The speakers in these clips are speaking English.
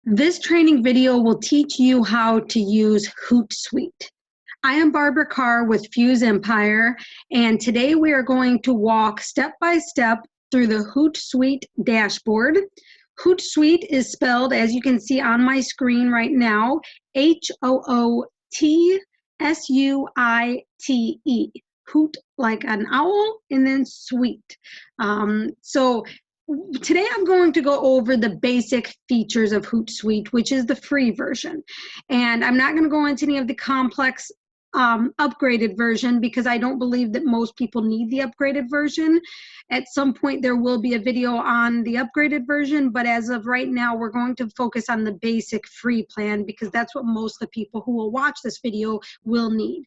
This training video will teach you how to use Hootsuite. I am Barbara Carr with Fuse Empire, and today we are going to walk step by step through the Hootsuite dashboard. Hootsuite is spelled, as you can see on my screen right now, Hootsuite. Hoot like an owl, and then sweet. So today I'm going to go over the basic features of Hootsuite, which is the free version. And I'm not going to go into any of the complex upgraded version because I don't believe that most people need the upgraded version. At some point there will be a video on the upgraded version, but as of right now we're going to focus on the basic free plan because that's what most of the people who will watch this video will need.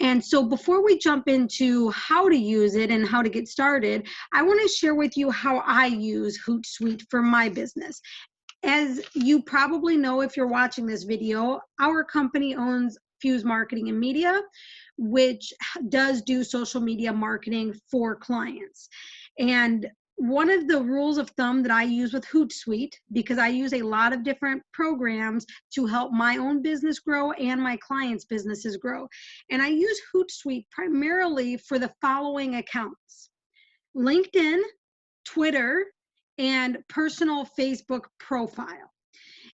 And so before we jump into how to use it and how to get started, I want to share with you how I use Hootsuite for my business. As you probably know, if you're watching this video, our company owns Fuse Marketing and Media, which does do social media marketing for clients. And one of the rules of thumb that I use with Hootsuite, because I use a lot of different programs to help my own business grow and my clients' businesses grow. And I use Hootsuite primarily for the following accounts: LinkedIn, Twitter, and personal Facebook profile.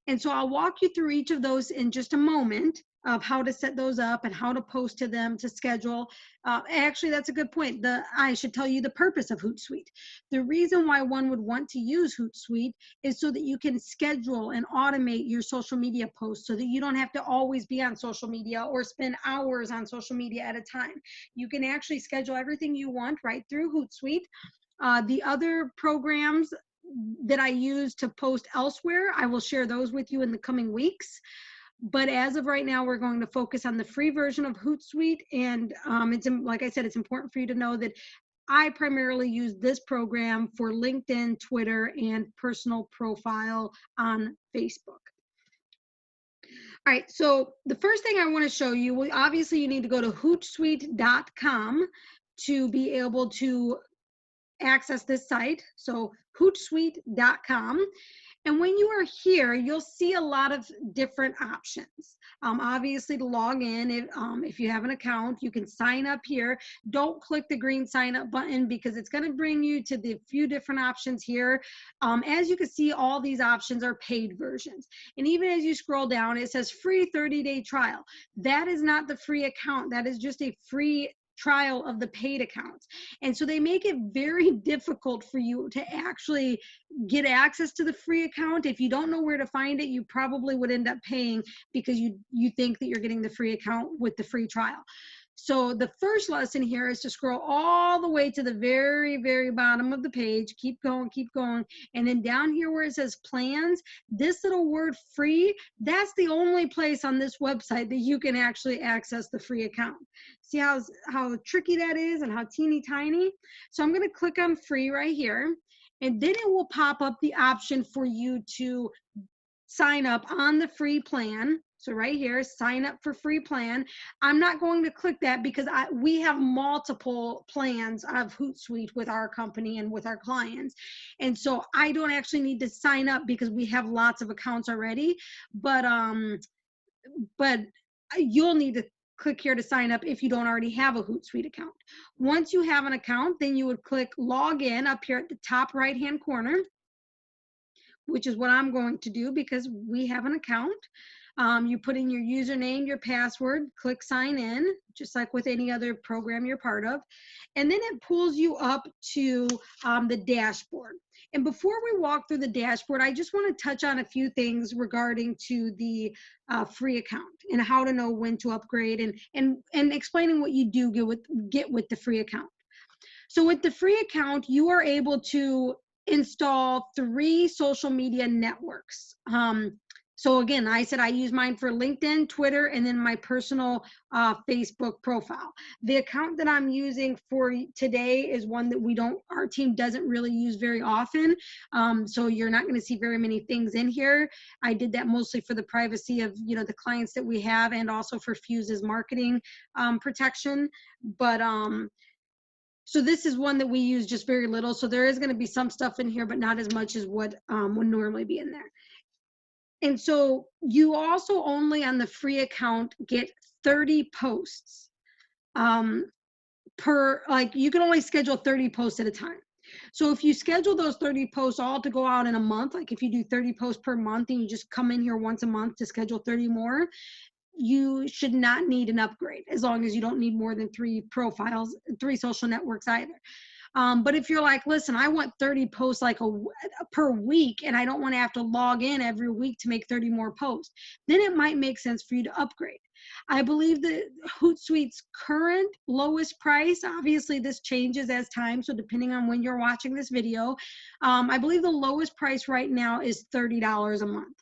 And so I'll walk you through each of those in just a moment of how to set those up and how to post to them, to schedule. Actually, that's a good point. I should tell you the purpose of Hootsuite. The reason why one would want to use Hootsuite is so that you can schedule and automate your social media posts so that you don't have to always be on social media or spend hours on social media at a time. You can actually schedule everything you want right through Hootsuite. The other programs that I use to post elsewhere, I will share those with you in the coming weeks. But as of right now, we're going to focus on the free version of Hootsuite. And it's, like I said, it's important for you to know that I primarily use this program for LinkedIn, Twitter, and personal profile on Facebook. All right, so the first thing I want to show you, well, obviously you need to go to hootsuite.com to be able to access this site. So hootsuite.com. And when you are here, you'll see a lot of different options. Obviously, to log in, if you have an account, you can sign up here. Don't click the green sign up button because it's going to bring you to the few different options here. As you can see, all these options are paid versions. And even as you scroll down, it says free 30-day trial. That is not the free account. That is just a free trial of the paid accounts. And so they make it very difficult for you to actually get access to the free account. If you don't know where to find it, you probably would end up paying because you think that you're getting the free account with the free trial. So the first lesson here is to scroll all the way to the very, very bottom of the page. Keep going, keep going. And then down here where it says plans, this little word free, that's the only place on this website that you can actually access the free account. See how tricky that is and how teeny tiny? So I'm going to click on free right here. And then it will pop up the option for you to sign up on the free plan. So right here, sign up for free plan. I'm not going to click that because we have multiple plans of Hootsuite with our company and with our clients. And so I don't actually need to sign up because we have lots of accounts already. But you'll need to click here to sign up if you don't already have a Hootsuite account. Once you have an account, then you would click log in up here at the top right-hand corner, which is what I'm going to do because we have an account. You put in your username, your password, click sign in, just like with any other program you're part of. And then it pulls you up to the dashboard. And before we walk through the dashboard, I just want to touch on a few things regarding to the free account and how to know when to upgrade and explaining what you do get with the free account. So with the free account, you are able to install 3 social media networks. So again, I said I use mine for LinkedIn, Twitter, and then my personal Facebook profile. The account that I'm using for today is one that our team doesn't really use very often. So you're not going to see very many things in here. I did that mostly for the privacy of the clients that we have and also for Fuse's marketing protection. But so this is one that we use just very little. So there is going to be some stuff in here, but not as much as what would normally be in there. And so you also only on the free account get 30 posts per, like you can only schedule 30 posts at a time. So if you schedule those 30 posts all to go out in a month, like if you do 30 posts per month and you just come in here once a month to schedule 30 more, you should not need an upgrade as long as you don't need more than 3 profiles, 3 social networks either. But if you're like, listen, I want 30 posts like per week, and I don't want to have to log in every week to make 30 more posts, then it might make sense for you to upgrade. I believe that Hootsuite's current lowest price, obviously this changes as time, so depending on when you're watching this video, I believe the lowest price right now is $30 a month.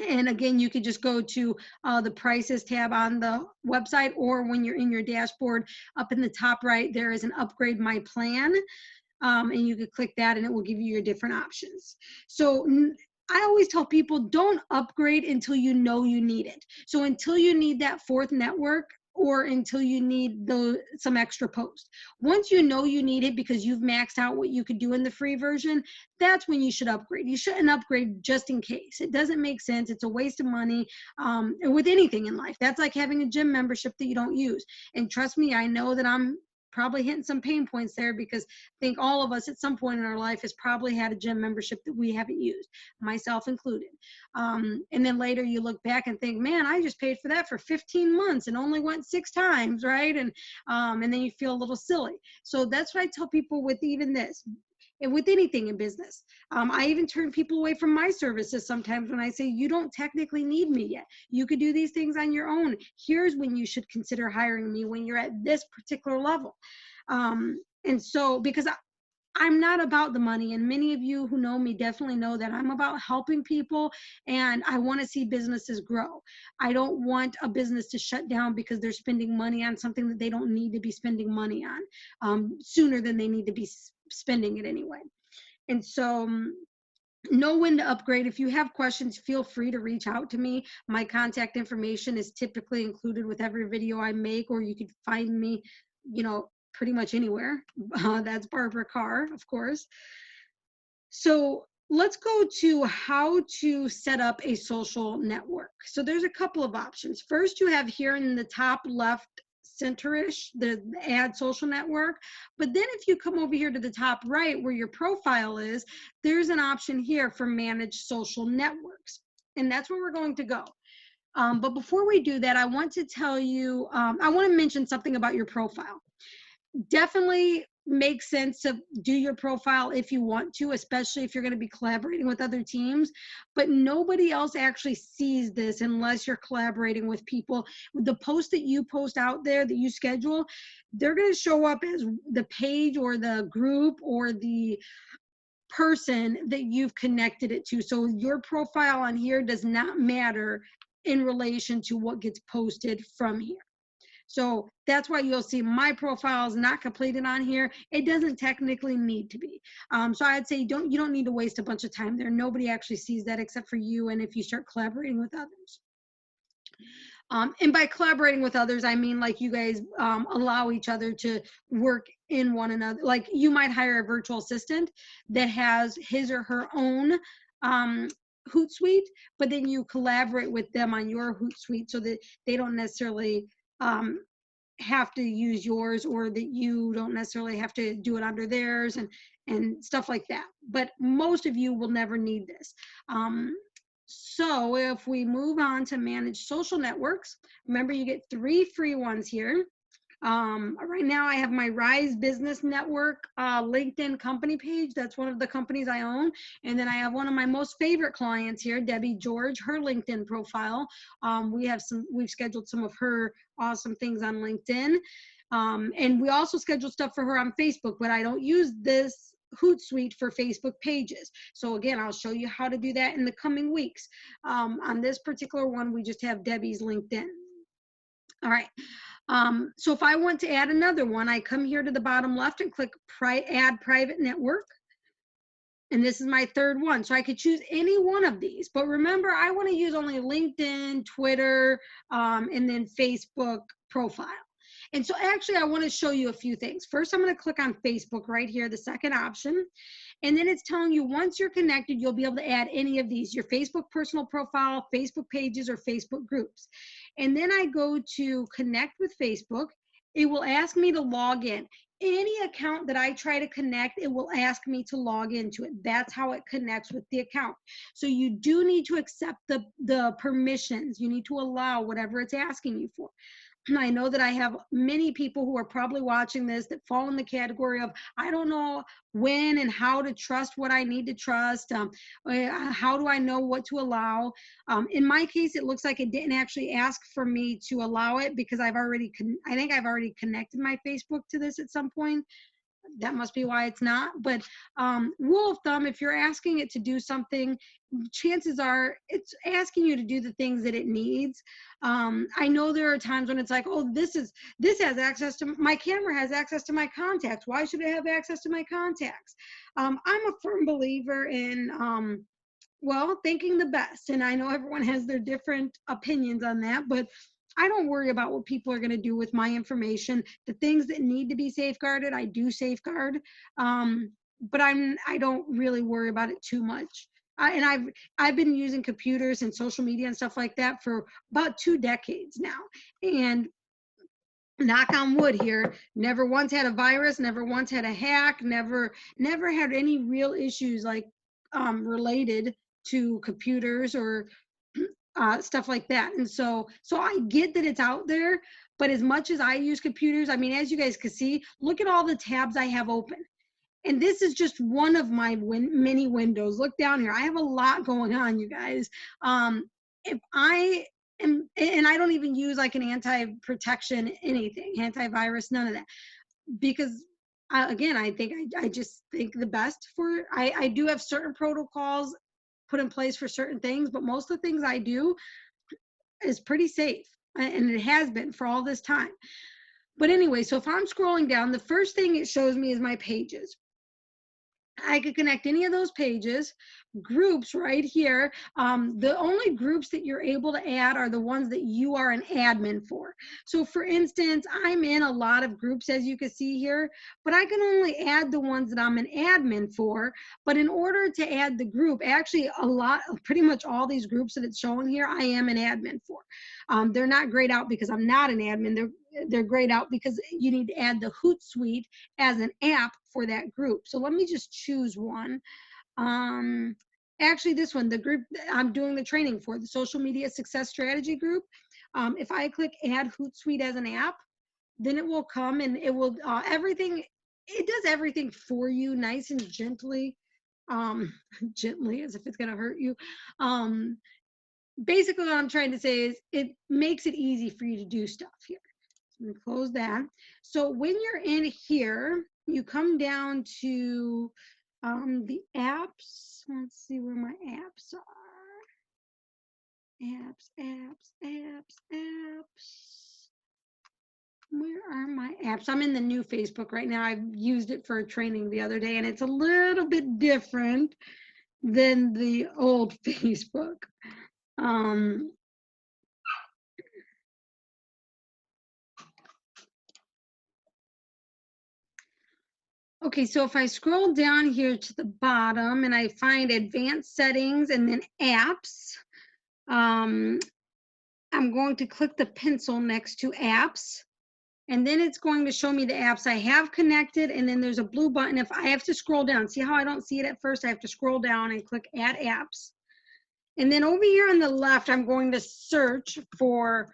And again, you could just go to the prices tab on the website, or when you're in your dashboard, up in the top right, there is an upgrade my plan. And you could click that and it will give you your different options. So I always tell people, don't upgrade until you know you need it. So until you need that 4th network, or until you need some extra posts. Once you know you need it because you've maxed out what you could do in the free version, that's when you should upgrade. You shouldn't upgrade just in case. It doesn't make sense. It's a waste of money with anything in life. That's like having a gym membership that you don't use. And trust me, I know that I'm probably hitting some pain points there, because I think all of us at some point in our life has probably had a gym membership that we haven't used, myself included. And then later you look back and think, man, I just paid for that for 15 months and only went 6 times, right? And then you feel a little silly. So that's what I tell people with even this. And with anything in business, I even turn people away from my services sometimes when I say, you don't technically need me yet. You could do these things on your own. Here's when you should consider hiring me, when you're at this particular level. And so, because I'm not about the money, and many of you who know me definitely know that I'm about helping people, and I want to see businesses grow. I don't want a business to shut down because they're spending money on something that they don't need to be spending money on sooner than they need to be spending it anyway. And so know when to upgrade. If you have questions, feel free to reach out to me. My contact information is typically included with every video I make, or you could find me, pretty much anywhere. That's Barbara Carr, of course. So let's go to how to set up a social network. So there's a couple of options. First, you have here in the top left centerish, the add social network. But then if you come over here to the top right where your profile is, there's an option here for manage social networks. And that's where we're going to go. But before we do that, I want to tell you, I want to mention something about your profile. Definitely makes sense to do your profile if you want to, especially if you're going to be collaborating with other teams, but nobody else actually sees this unless you're collaborating with people. The posts that you post out there that you schedule, they're going to show up as the page or the group or the person that you've connected it to. So your profile on here does not matter in relation to what gets posted from here. So that's why you'll see my profile is not completed on here. It doesn't technically need to be. So I'd say you don't need to waste a bunch of time there. Nobody actually sees that except for you, and if you start collaborating with others. And by collaborating with others, I mean like you guys allow each other to work in one another. Like you might hire a virtual assistant that has his or her own Hootsuite, but then you collaborate with them on your Hootsuite so that they don't necessarily have to use yours, or that you don't necessarily have to do it under theirs, and stuff like that. But most of you will never need this. So if we move on to manage social networks, remember you get 3 free ones here. Right now I have my Rise Business Network LinkedIn company page. That's one of the companies I own. And then I have one of my most favorite clients here, Debbie George, her LinkedIn profile. We've scheduled some of her awesome things on LinkedIn. And we also schedule stuff for her on Facebook, but I don't use this Hootsuite for Facebook pages. So again, I'll show you how to do that in the coming weeks. On this particular one, we just have Debbie's LinkedIn. All right. So if I want to add another one, I come here to the bottom left and click add private network. And this is my 3rd one. So I could choose any one of these, but remember, I want to use only LinkedIn, Twitter, and then Facebook profile. And so actually I want to show you a few things. First, I'm going to click on Facebook right here, the second option. And then it's telling you once you're connected, you'll be able to add any of these, your Facebook personal profile, Facebook pages, or Facebook groups. And then I go to connect with Facebook. It will ask me to log in. Any account that I try to connect, it will ask me to log into it. That's how it connects with the account. So you do need to accept the permissions. You need to allow whatever it's asking you for. I know that I have many people who are probably watching this that fall in the category of, I don't know when and how to trust what I need to trust. How do I know what to allow? In my case, it looks like it didn't actually ask for me to allow it because I think I've already connected my Facebook to this at some point. That must be why it's not. But rule of thumb, if you're asking it to do something, chances are it's asking you to do the things that it needs. I know there are times when it's like, oh, this has access to my camera, has access to my contacts. Why should it have access to my contacts? I'm a firm believer in well, thinking the best. And I know everyone has their different opinions on that, but I don't worry about what people are going to do with my information. The things that need to be safeguarded, I do safeguard. But I don't really worry about it too much. And I've been using computers and social media and stuff like that for about 2 decades now. And knock on wood here, never once had a virus, never once had a hack, never had any real issues like related to computers or stuff like that. And so I get that it's out there, but as much as I use computers, I mean, as you guys can see, look at all the tabs I have open. And this is just one of my many windows. Look down here. I have a lot going on, you guys. If I and I don't even use like an anti-protection, anything, antivirus, none of that, because again, I just think the best for, I do have certain protocols put in place for certain things, but most of the things I do is pretty safe, and it has been for all this time. But anyway, so if I'm scrolling down, the first thing it shows me is my pages. I could connect any of those pages. Groups right here. The only groups that you're able to add are the ones that you are an admin for. So for instance, I'm in a lot of groups, as you can see here, but I can only add the ones that I'm an admin for. But in order to add the group, actually pretty much all these groups that it's showing here, I am an admin for. They're not grayed out because I'm not an admin. They're grayed out because you need to add the Hootsuite as an app for that group. So let me just choose one. Actually, this one, the group I'm doing the training for, the Social Media Success Strategy group. If I click add Hootsuite as an app, then it will come and it will everything. It does everything for you, nice and gently. Gently, as if it's going to hurt you. Basically, what I'm trying to say is it makes it easy for you to do stuff here. So I'm going to close that. So when you're in here, you come down to the apps. Let's see where my apps are. Apps. Where are my apps? I'm in the new Facebook right now. I used it for a training the other day, and it's a little bit different than the old Facebook. Okay, so if I scroll down here to the bottom and I find advanced settings and then apps, I'm going to click the pencil next to apps, and then it's going to show me the apps I have connected, and then there's a blue button. If I have to scroll down, see how I don't see it at first? I have to scroll down and click add apps. And then over here on the left, I'm going to search for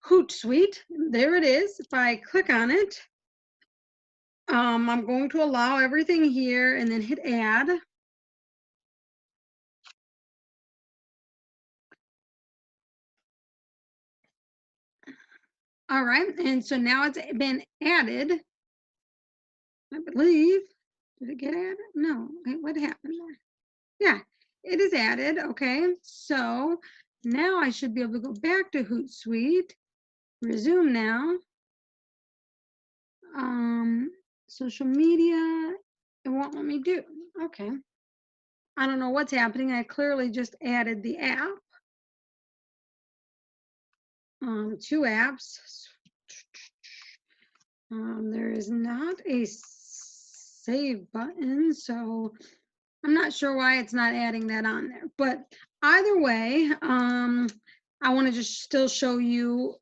Hootsuite. There it is. If I click on it, I'm going to allow everything here and then hit add. All right, and so now it's been added, I believe. Did it get added? No, what happened there? Yeah, it is added, okay. So now I should be able to go back to Hootsuite, resume now. Social media, it won't let me do, okay. I don't know what's happening. I clearly just added the app. 2 apps. There is not a save button. So I'm not sure why it's not adding that on there, but either way, I want to just still show you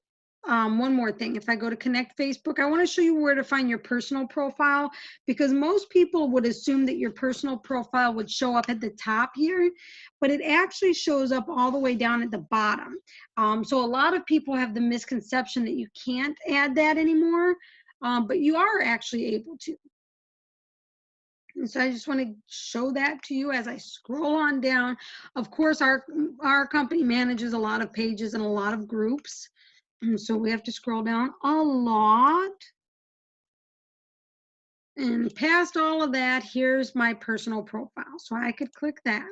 one more thing. If I go to connect Facebook, I want to show you where to find your personal profile, because most people would assume that your personal profile would show up at the top here, but it actually shows up all the way down at the bottom. So a lot of people have the misconception that you can't add that anymore, but you are actually able to. And so I just want to show that to you as I scroll on down. Of course, our company manages a lot of pages and a lot of groups. And so we have to scroll down a lot. And past all of that, here's my personal profile. So I could click that.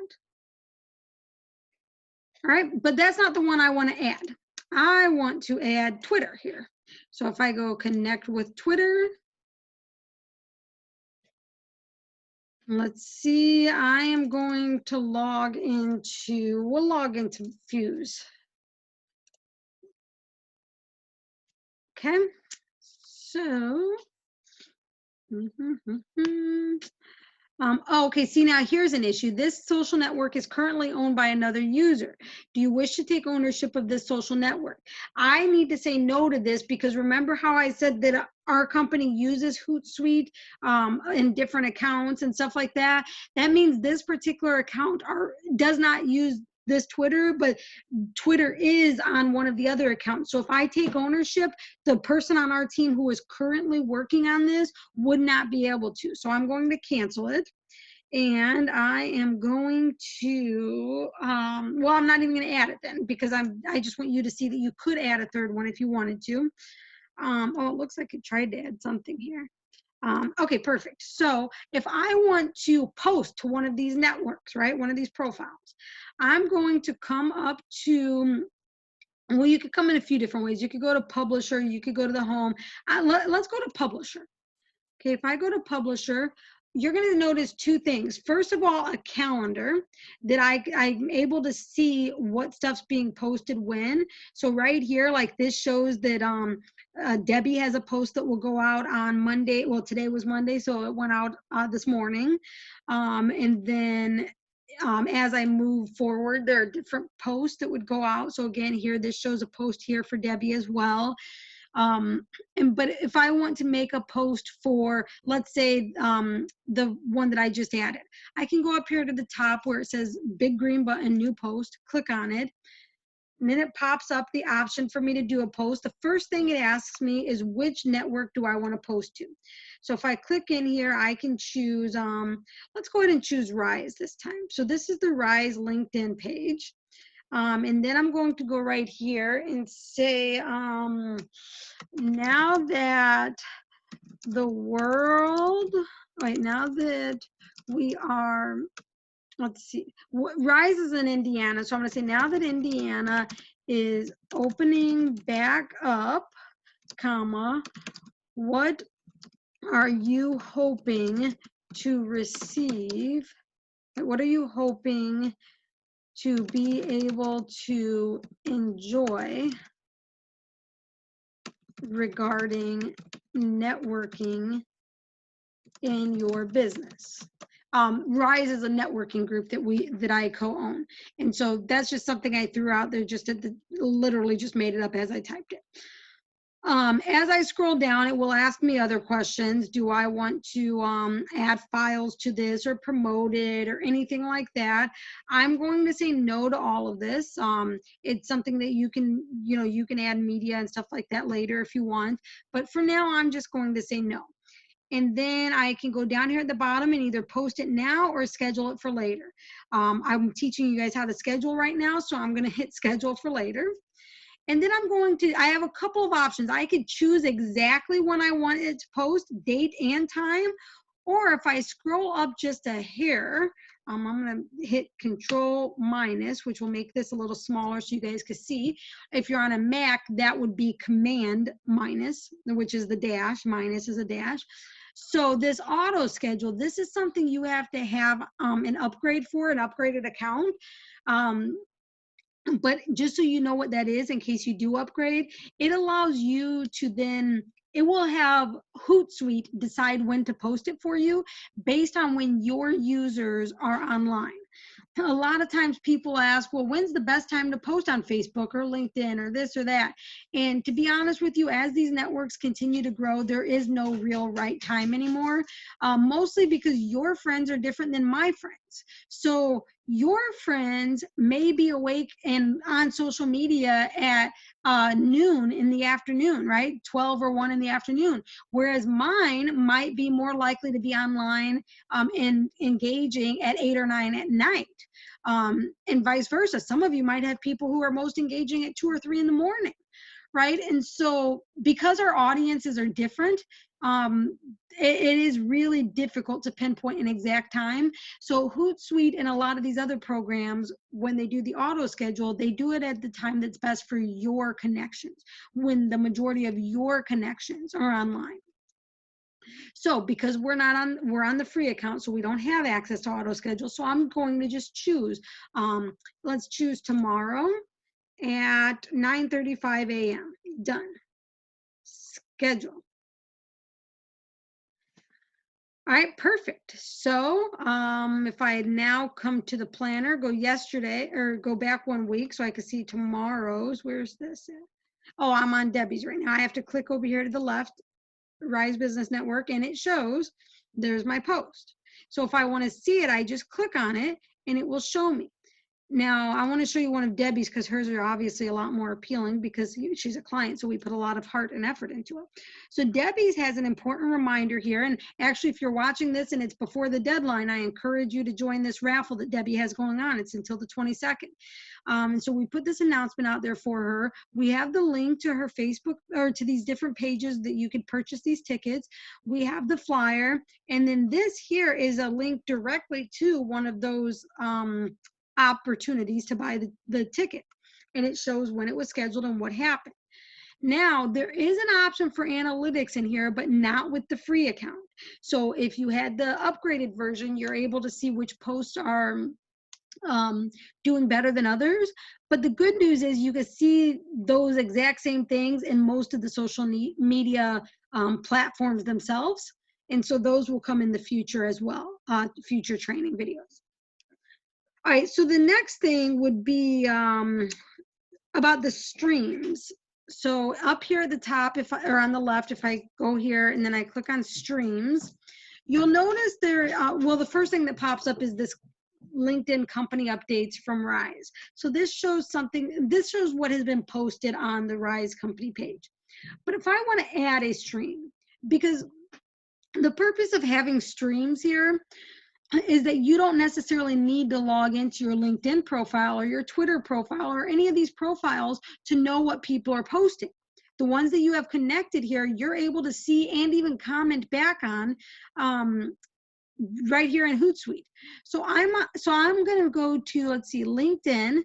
All right, but that's not the one I want to add. I want to add Twitter here. So if I go connect with Twitter, let's see, I am going to we'll log into Fuse. Okay, so, okay, see now here's an issue. This social network is currently owned by another user. Do you wish to take ownership of this social network? I need to say no to this, because remember how I said that our company uses Hootsuite in different accounts and stuff like that? That means this particular account does not use this Twitter, but Twitter is on one of the other accounts. So if I take ownership, the person on our team who is currently working on this would not be able to. So I'm going to cancel it. And I am going to, well, I'm not even going to add it then, because I just want you to see that you could add a third one if you wanted to. Oh, it looks like it tried to add something here. Okay, perfect. So if I want to post to one of these networks, right, one of these profiles, I'm going to come up to, well, you could come in a few different ways. You could go to publisher, you could go to the home. Let's go to publisher. Okay, if I go to publisher, you're going to notice two things. First of all, a calendar that I'm able to see what stuff's being posted when. So right here, like this shows that Debbie has a post that will go out on Monday. Well, today was Monday, so it went out this morning. And then as I move forward, there are different posts that would go out. So again, here, this shows a post here for Debbie as well. But if I want to make a post for, let's say, the one that I just added, I can go up here to the top where it says big green button, new post, click on it. And then it pops up the option for me to do a post. The first thing it asks me is, which network do I want to post to? So if I click in here, I can choose, let's go ahead and choose Rise this time. So this is the Rise LinkedIn page. And then I'm going to go right here and say, now that the world, right, now that we are, let's see, Rise is in Indiana. So I'm going to say, now that Indiana is opening back up, comma, what are you hoping to receive? What are you hoping to be able to enjoy regarding networking in your business? Rise is a networking group that I co-own, and so that's just something I threw out there. Literally just made it up as I typed it. As I scroll down, it will ask me other questions. Do I want to add files to this or promote it or anything like that? I'm going to say no to all of this. It's something that you can add media and stuff like that later if you want. But for now, I'm just going to say no. And then I can go down here at the bottom and either post it now or schedule it for later. I'm teaching you guys how to schedule right now, so I'm going to hit schedule for later. And then I have a couple of options. I could choose exactly when I want it to post, date and time. Or if I scroll up just a hair, I'm going to hit Control minus, which will make this a little smaller so you guys can see. If you're on a Mac, that would be Command minus, which is the dash. Minus is a dash. So this auto schedule, this is something you have to have an upgrade for, an upgraded account. But just so you know what that is, in case you do upgrade, it allows you to then it will have Hootsuite decide when to post it for you based on when your users are online. A lot of times people ask, well, when's the best time to post on Facebook or LinkedIn or this or that? And to be honest with you, as these networks continue to grow, there is no real right time anymore, mostly because your friends are different than my friends. So your friends may be awake and on social media at noon in the afternoon, right? 12 or 1 in the afternoon. Whereas mine might be more likely to be online and engaging at 8 or 9 at night. And vice versa. Some of you might have people who are most engaging at 2 or 3 in the morning, right? And so because our audiences are different, it is really difficult to pinpoint an exact time. So Hootsuite and a lot of these other programs, when they do the auto schedule, they do it at the time that's best for your connections, when the majority of your connections are online. So because we're on the free account, so we don't have access to auto schedule. So I'm going to just choose, let's choose tomorrow at 9:35 a.m. Done. Schedule. All right, perfect. So if I now come to the planner, go yesterday or go back 1 week so I can see tomorrow's, where's this at? Oh, I'm on Debbie's right now. I have to click over here to the left, Rise Business Network, and it shows there's my post. So if I want to see it, I just click on it and it will show me. Now, I want to show you one of Debbie's because hers are obviously a lot more appealing because she's a client, so we put a lot of heart and effort into it. So Debbie's has an important reminder here, and actually, if you're watching this and it's before the deadline, I encourage you to join this raffle that Debbie has going on. It's until the 22nd. And so we put this announcement out there for her. We have the link to her Facebook or to these different pages that you can purchase these tickets. We have the flyer, and then this here is a link directly to one of those opportunities to buy the ticket, and it shows when it was scheduled and what happened. Now there is an option for analytics in here, but not with the free account. So if you had the upgraded version, you're able to see which posts are doing better than others. But the good news is you can see those exact same things in most of the social media platforms themselves, and so those will come in the future as well, future training videos. All right, so the next thing would be about the streams. So up here at the top, or on the left, if I go here and then I click on streams, you'll notice there, well, the first thing that pops up is this LinkedIn company updates from Rise. So this shows what has been posted on the Rise company page. But if I want to add a stream, because the purpose of having streams here is that you don't necessarily need to log into your LinkedIn profile or your Twitter profile or any of these profiles to know what people are posting. The ones that you have connected here, you're able to see and even comment back on right here in Hootsuite. So I'm going to go to, let's see, LinkedIn,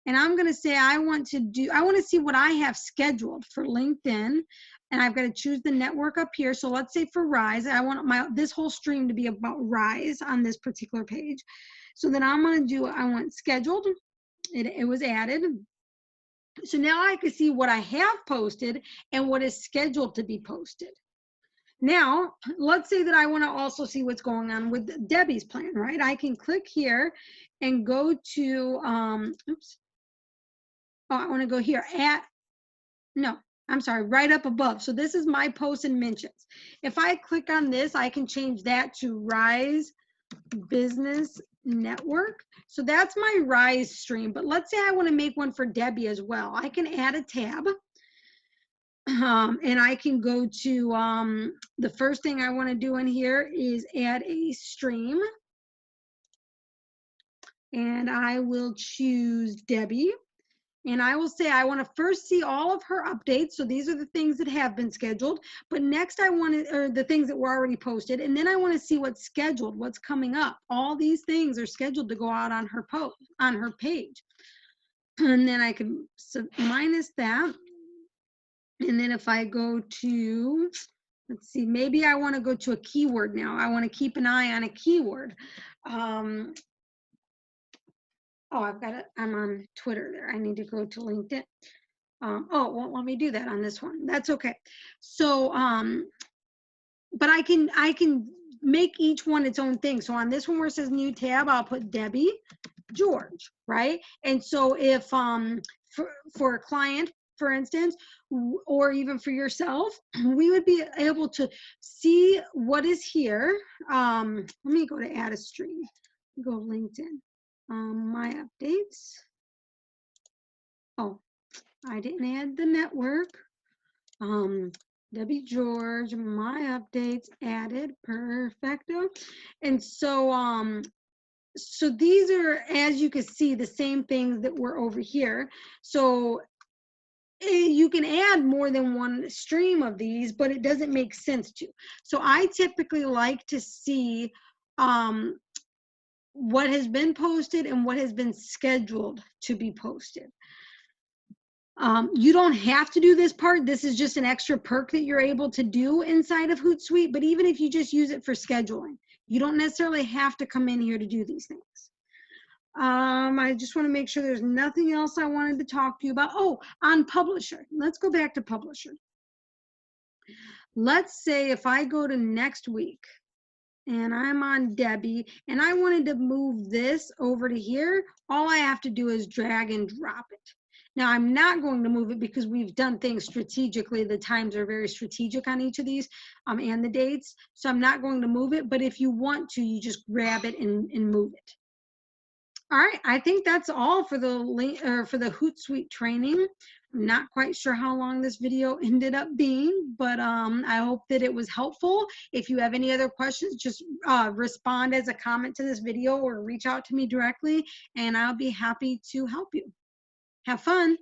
and I'm going to say I want to see what I have scheduled for LinkedIn, and I've got to choose the network up here. So let's say for Rise, I want this whole stream to be about Rise on this particular page. So then I'm going to I want scheduled. It was added. So now I can see what I have posted and what is scheduled to be posted. Now, let's say that I want to also see what's going on with Debbie's plan, right? I can click here and go to, oops. Oh, I want to go here right up above. So this is my posts and mentions. If I click on this, I can change that to Rise Business Network. So that's my Rise stream. But let's say I want to make one for Debbie as well. I can add a tab. And I can go to, the first thing I want to do in here is add a stream. And I will choose Debbie. And I will say I want to first see all of her updates. So these are the things that have been scheduled. But next or the things that were already posted. And then I want to see what's scheduled, what's coming up. All these things are scheduled to go out on her page. And then I can minus that. And then if I go to, let's see, maybe I want to go to a keyword now. I want to keep an eye on a keyword. Oh, I'm on Twitter there. I need to go to LinkedIn. Oh, it won't let me do that on this one. That's okay. So, but I can make each one its own thing. So on this one where it says new tab, I'll put Debbie George, right? And so if for a client, for instance, or even for yourself, we would be able to see what is here. Let me go to add a stream. Go LinkedIn. My updates. Oh, I didn't add the network. Debbie George, my updates added, perfecto. And so so these are, as you can see, the same things that were over here. So you can add more than one stream of these, but it doesn't make sense to. So I typically like to see what has been posted and what has been scheduled to be posted. You don't have to do this part. This is just an extra perk that you're able to do inside of Hootsuite. But even if you just use it for scheduling, you don't necessarily have to come in here to do these things. I just want to make sure there's nothing else I wanted to talk to you about. Oh, on Publisher. Let's go back to Publisher. Let's say if I go to next week and I'm on Debbie and I wanted to move this over to here, all I have to do is drag and drop it. Now, I'm not going to move it because we've done things strategically. The times are very strategic on each of these and the dates. So I'm not going to move it. But if you want to, you just grab it and move it. All right, I think that's all for the link or for the Hootsuite training. I'm not quite sure how long this video ended up being, but I hope that it was helpful. If you have any other questions, just respond as a comment to this video or reach out to me directly, and I'll be happy to help you. Have fun.